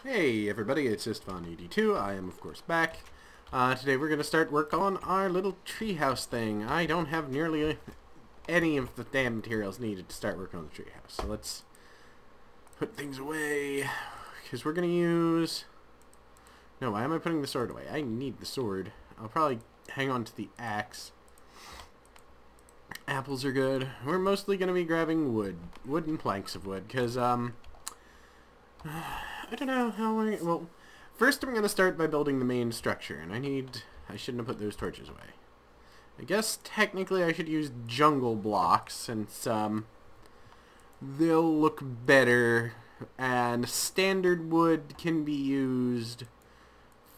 Hey everybody, it's JustFun82. I am of course back. Today we're going to start work on our little treehouse thing. I don't have nearly any of the damn materials needed to start working on the treehouse. So let's put things away. Because we're going to use... No, why am I putting the sword away? I need the sword. I'll probably hang on to the axe. Apples are good. We're mostly going to be grabbing wood. Wooden planks of wood. Because, I don't know how well, first I'm going to start by building the main structure, and I shouldn't have put those torches away. I guess technically I should use jungle blocks, since, they'll look better, and standard wood can be used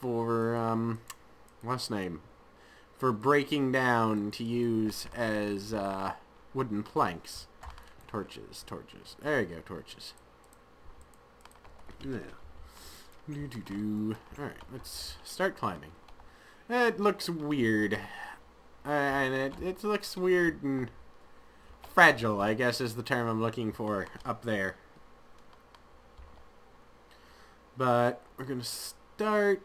for, what's the name? For breaking down to use as, wooden planks. Torches. There you go, torches. Yeah. Alright, let's start climbing. It looks weird. And it looks weird and fragile, I guess is the term I'm looking for, up there. But we're going to start.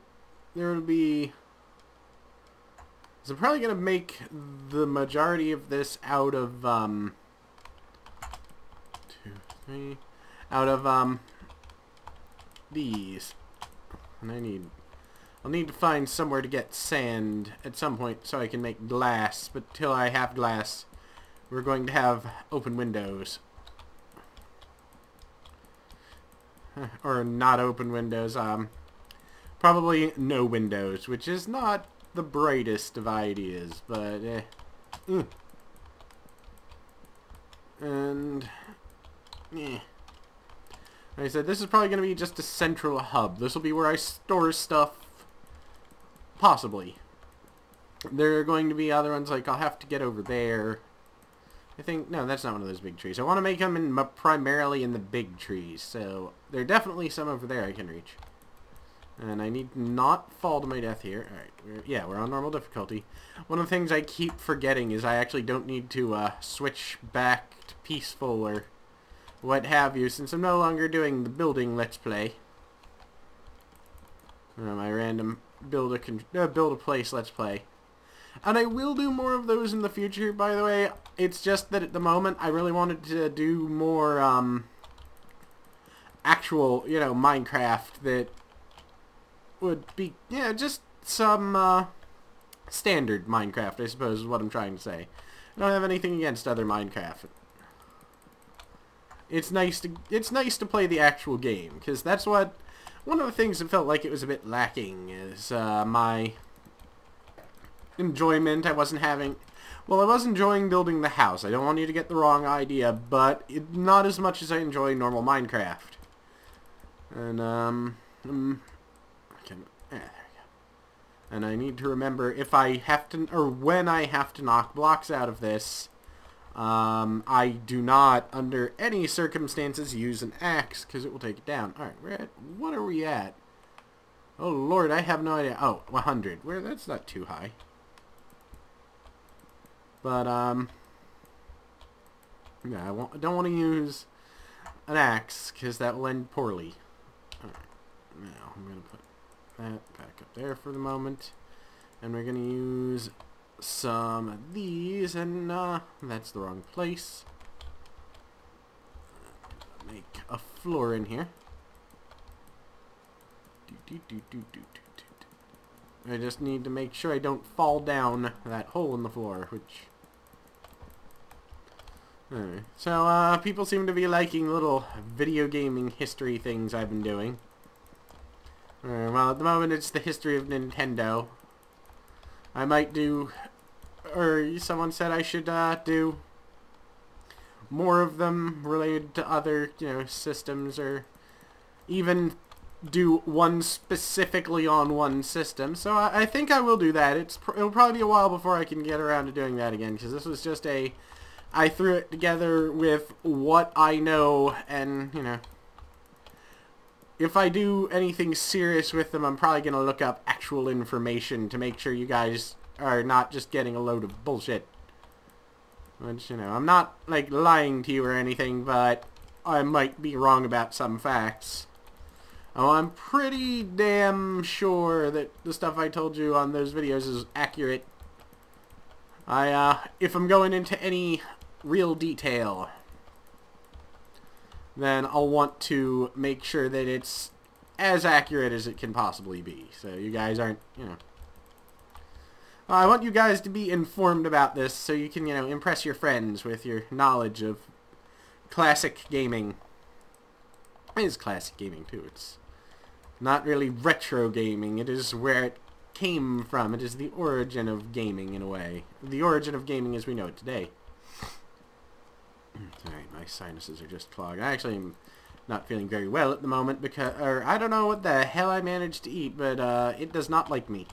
There will be... So I'm probably going to make the majority of this out of, these. And I'll need to find somewhere to get sand at some point so I can make glass, but till I have glass we're going to have open windows. Or not open windows, probably no windows, which is not the brightest of ideas, but and like I said, this is probably going to be just a central hub. This will be where I store stuff. Possibly. There are going to be other ones, like I'll have to get over there. I think, no, that's not one of those big trees. I want to make them primarily in the big trees. So, there are definitely some over there I can reach. And I need not fall to my death here. Alright, we're on normal difficulty. One of the things I keep forgetting is I actually don't need to switch back to peaceful or what have you, since I'm no longer doing the building let's play. My random build a place let's play. And I will do more of those in the future, by the way. It's just that at the moment I really wanted to do more actual, Minecraft that would be, just some standard Minecraft, I suppose is what I'm trying to say. I don't have anything against other Minecraft. It's nice to play the actual game, because that's what one of the things that felt like it was a bit lacking is my enjoyment. I was enjoying building the house. I don't want you to get the wrong idea, but not as much as I enjoy normal Minecraft. And there we go. And I need to remember if I have to, or when I have to knock blocks out of this. I do not, under any circumstances, use an axe, because it will take it down. Alright, what are we at? Oh lord, I have no idea. Oh, 100. That's not too high. But, yeah, I don't want to use an axe, because that will end poorly. Alright, now I'm going to put that back up there for the moment. And we're going to use some of these, and that's the wrong place. Make a floor in here. I just need to make sure I don't fall down that hole in the floor, which... Anyway, so people seem to be liking little video gaming history things I've been doing. Well, at the moment it's the history of Nintendo. I might do, or someone said I should do more of them related to other, systems, or even do one specifically on one system. So I think I will do that. It'll probably be a while before I can get around to doing that again, because this was just I threw it together with what I know, and, if I do anything serious with them, I'm probably going to look up actual information to make sure you guys are not just getting a load of bullshit. Which, I'm not, lying to you or anything, but I might be wrong about some facts. Oh, I'm pretty damn sure that the stuff I told you on those videos is accurate. If I'm going into any real detail, then I'll want to make sure that it's as accurate as it can possibly be. So you guys aren't, you know... I want you guys to be informed about this so you can, you know, impress your friends with your knowledge of classic gaming. It is classic gaming, too. It's not really retro gaming. It is where it came from. It is the origin of gaming, in a way. The origin of gaming as we know it today. Alright, my sinuses are just clogged. I actually am not feeling very well at the moment because... Or, I don't know what the hell I managed to eat, but it does not like me.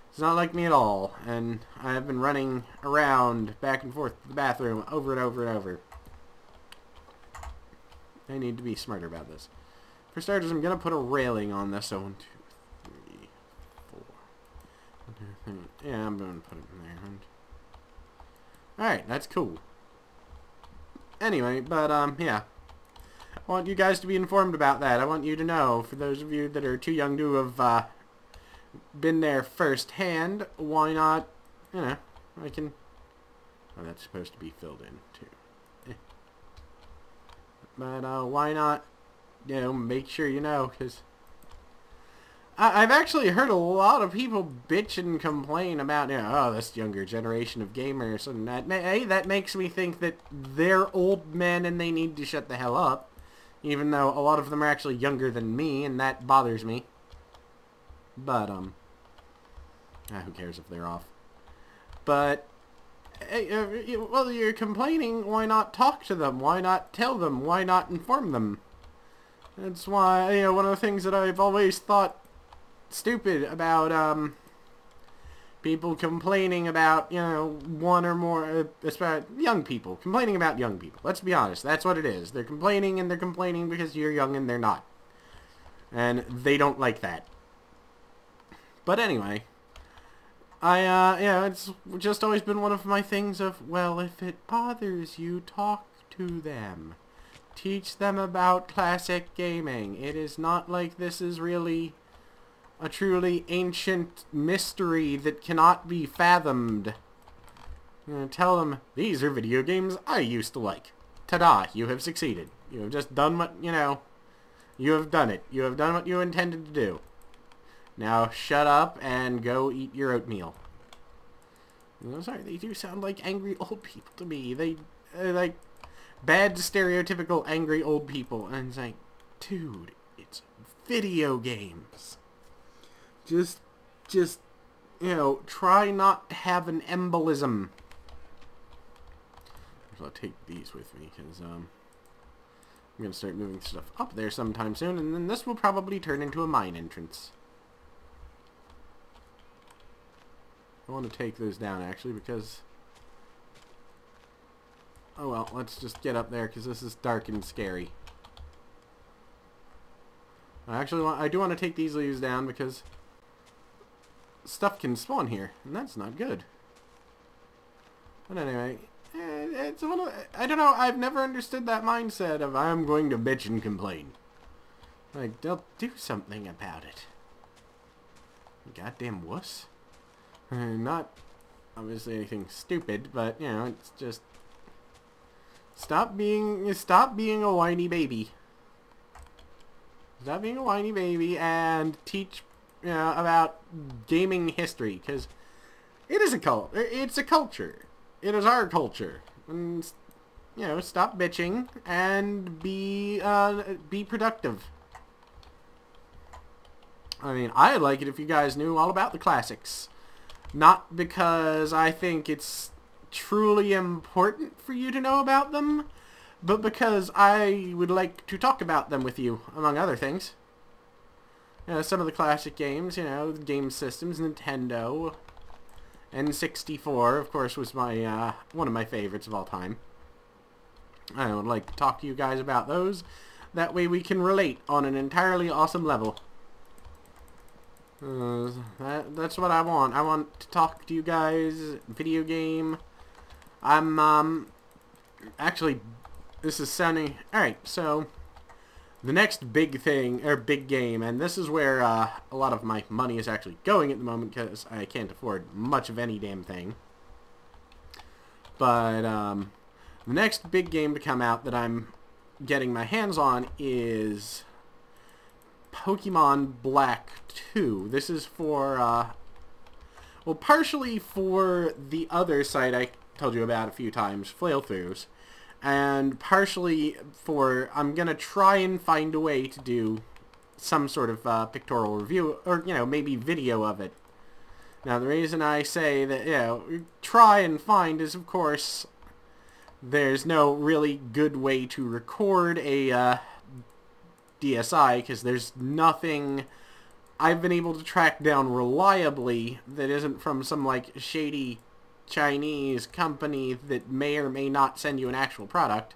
It's not like me at all. And I have been running around back and forth to the bathroom over and over and over. I need to be smarter about this. For starters, I'm going to put a railing on this. So 1, 2, 3, 4. 1, 2, 3. Yeah, I'm going to put it in there. Alright, that's cool. Anyway, but, yeah. I want you guys to be informed about that. I want you to know, for those of you that are too young to have, been there firsthand, why not, you know, I can... Oh, that's supposed to be filled in, too. But, why not, you know, make sure you know, because... I've actually heard a lot of people bitch and complain about, you know, oh, this younger generation of gamers, and that makes me think that they're old men and they need to shut the hell up. Even though a lot of them are actually younger than me, and that bothers me. But, who cares if they're off. But, well, you're complaining, why not talk to them? Why not tell them? Why not inform them? That's why, you know, one of the things that I've always thought stupid about, people complaining about, you know, one or more, especially young people, complaining about young people. Let's be honest, that's what it is. They're complaining, and they're complaining because you're young and they're not. And they don't like that. But anyway, yeah, it's just always been one of my things of, well, if it bothers you, talk to them. Teach them about classic gaming. It is not like this is really a truly ancient mystery that cannot be fathomed. You know, tell them, these are video games I used to like. Ta-da, you have succeeded. You have just done what, you know, you have done it. You have done what you intended to do. Now shut up and go eat your oatmeal. I'm sorry, they do sound like angry old people to me. They're like bad, stereotypical angry old people. And it's like, dude, it's video games. Just, you know, try not to have an embolism. I'll take these with me, because, I'm going to start moving stuff up there sometime soon, and then this will probably turn into a mine entrance. I want to take those down, actually, because... Oh, well, let's just get up there, because this is dark and scary. I do want to take these leaves down, because... stuff can spawn here, and that's not good. But anyway, it's one of, I don't know, I've never understood that mindset of I'm going to bitch and complain. Like, they'll do something about it. Goddamn wuss. Not obviously anything stupid, but you know, it's just stop being a whiny baby. Stop being a whiny baby and teach, you know, about gaming history, because it is it's a culture. It is our culture. And, you know, stop bitching and be productive. I mean, I'd like it if you guys knew all about the classics. Not because I think it's truly important for you to know about them, but because I would like to talk about them with you, among other things. You know, some of the classic games, you know, game systems, Nintendo, N64, of course, was my, one of my favorites of all time. I would like to talk to you guys about those. That way we can relate on an entirely awesome level. That's what I want. I want to talk to you guys, video game. I'm, actually, this is sounding... Alright, so... the next big thing, or big game, and this is where a lot of my money is actually going at the moment because I can't afford much of any damn thing. But the next big game to come out that I'm getting my hands on is Pokemon Black 2. This is for, well, partially for the other site I told you about a few times, Flail-Throughs, and partially for, I'm going to try and find a way to do some sort of pictorial review, or, you know, maybe video of it. Now, the reason I say that, you know, try and find is, of course, there's no really good way to record a DSi, because there's nothing I've been able to track down reliably that isn't from some, like, shady Chinese company that may or may not send you an actual product.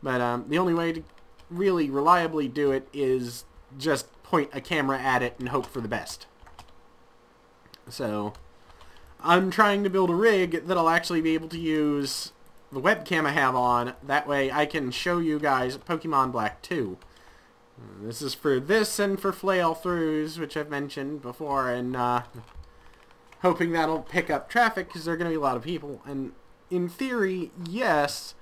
But the only way to really reliably do it is just point a camera at it and hope for the best. So I'm trying to build a rig that'll actually be able to use the webcam I have on. That way I can show you guys Pokemon Black 2. This is for this and for Flail-Throughs, which I've mentioned before, and hoping that'll pick up traffic because there are going to be a lot of people. And in theory, yes,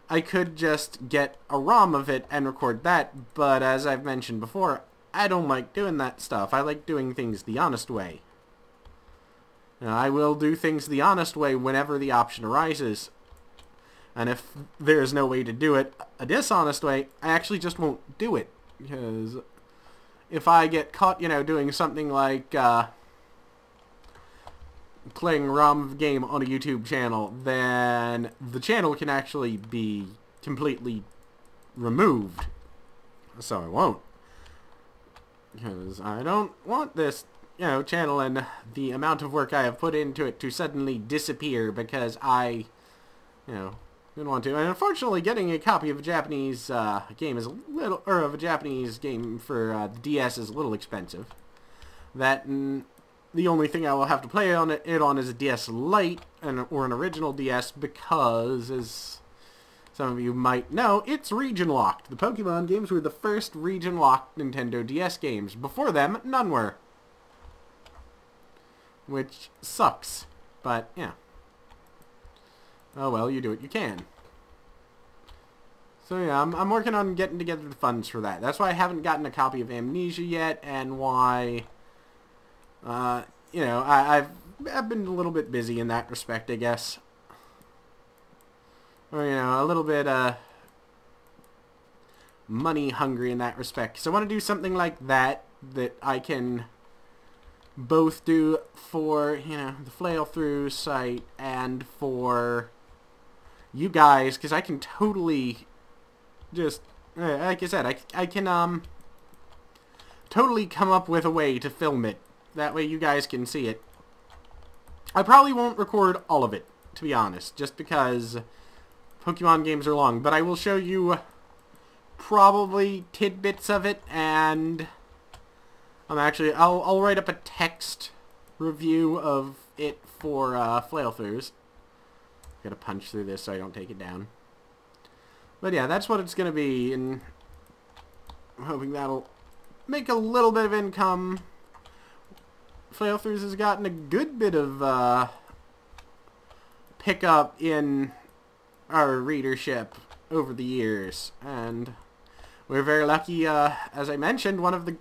I could just get a ROM of it and record that, but as I've mentioned before, I don't like doing that stuff. I like doing things the honest way. I will do things the honest way whenever the option arises. And if there's no way to do it a dishonest way, I actually just won't do it. Because if I get caught, you know, doing something like playing a ROM of a game on a YouTube channel, then the channel can actually be completely removed. So I won't. Because I don't want this, you know, channel and the amount of work I have put into it to suddenly disappear because I, you know, didn't want to. And unfortunately, getting a copy of a Japanese game is a little, or of a Japanese game for the DS is a little expensive. That and the only thing I will have to play on it on is a DS Lite or an original DS because, as some of you might know, it's region locked. The Pokemon games were the first region locked Nintendo DS games. Before them, none were. Which sucks, but yeah. Oh well, you do what you can. So yeah, I'm working on getting together the funds for that. That's why I haven't gotten a copy of Amnesia yet, and why, you know, I've been a little bit busy in that respect, I guess. Or, you know, a little bit, money hungry in that respect. So I want to do something like that I can both do for, you know, the Flail-Through site and for you guys, because I can totally just, like I said, I can, totally come up with a way to film it. That way you guys can see it. I probably won't record all of it, to be honest, just because Pokemon games are long, but I will show you probably tidbits of it, and I'll write up a text review of it for Flail-Throughs. Gotta punch through this so I don't take it down. But yeah, that's what it's gonna be, and I'm hoping that'll make a little bit of income. Flail-Throughs has gotten a good bit of pickup in our readership over the years, and we're very lucky. As I mentioned, one of the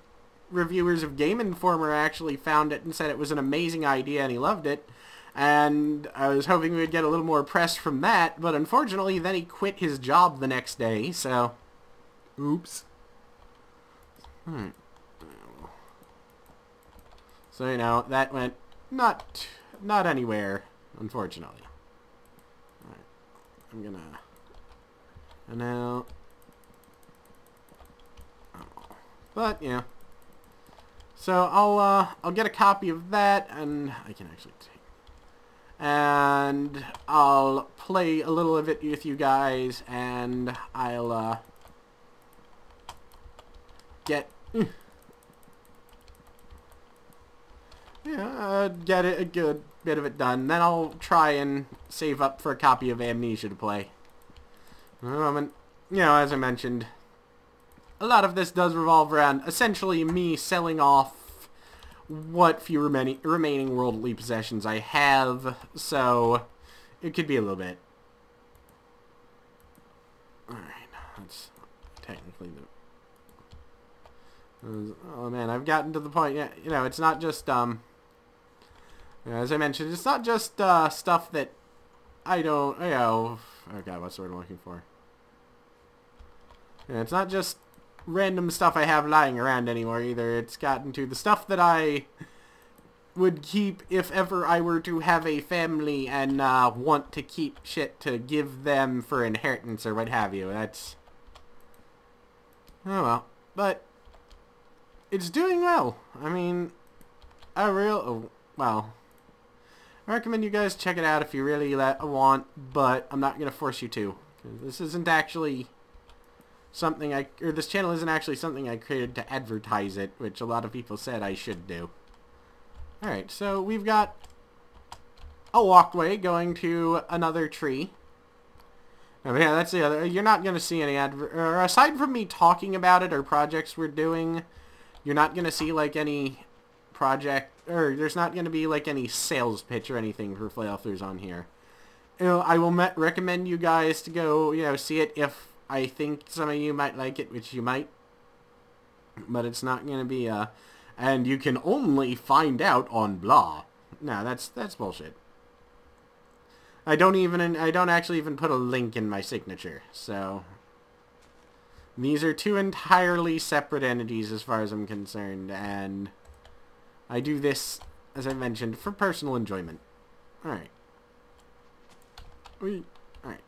reviewers of Game Informer actually found it and said it was an amazing idea and he loved it, and I was hoping we'd get a little more press from that, but unfortunately then he quit his job the next day, so oops. So, you know, that went not anywhere, unfortunately. Alright, I'm gonna, and now, but yeah. So I'll get a copy of that, and I can actually take, and I'll play a little of it with you guys, and I'll get get a good bit of it done. Then I'll try and save up for a copy of Amnesia to play. You know, as I mentioned, a lot of this does revolve around essentially me selling off what few remaining worldly possessions I have, so it could be a little bit. Alright, that's technically the... Oh man, I've gotten to the point, yeah, you know, it's not just, as I mentioned, it's not just, stuff that I don't, you know, oh god, what's the word I'm looking for? Yeah, it's not just random stuff I have lying around anymore either. It's gotten to the stuff that I would keep if ever I were to have a family and want to keep shit to give them for inheritance or what have you. That's... oh well. But it's doing well. I mean, well, I recommend you guys check it out if you really want, but I'm not going to force you to. 'Cause this isn't actually something this channel isn't actually something I created to advertise it, which a lot of people said I should do. Alright, so we've got a walkway going to another tree. Oh, yeah, that's the other. You're not going to see any aside from me talking about it or projects we're doing, you're not going to see like any project, or there's not going to be like any sales pitch or anything for playthroughs on here. You know, I will recommend you guys to go, you know, see it if I think some of you might like it, which you might. But it's not going to be and you can only find out on blah. No, that's bullshit. I don't actually even put a link in my signature. So these are two entirely separate entities as far as I'm concerned, and I do this, as I mentioned, for personal enjoyment. Alright. Alright.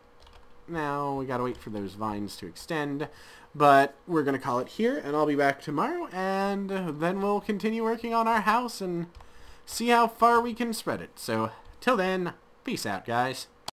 Now we gotta wait for those vines to extend, but we're gonna call it here, and I'll be back tomorrow, and then we'll continue working on our house and see how far we can spread it. So till then, peace out, guys.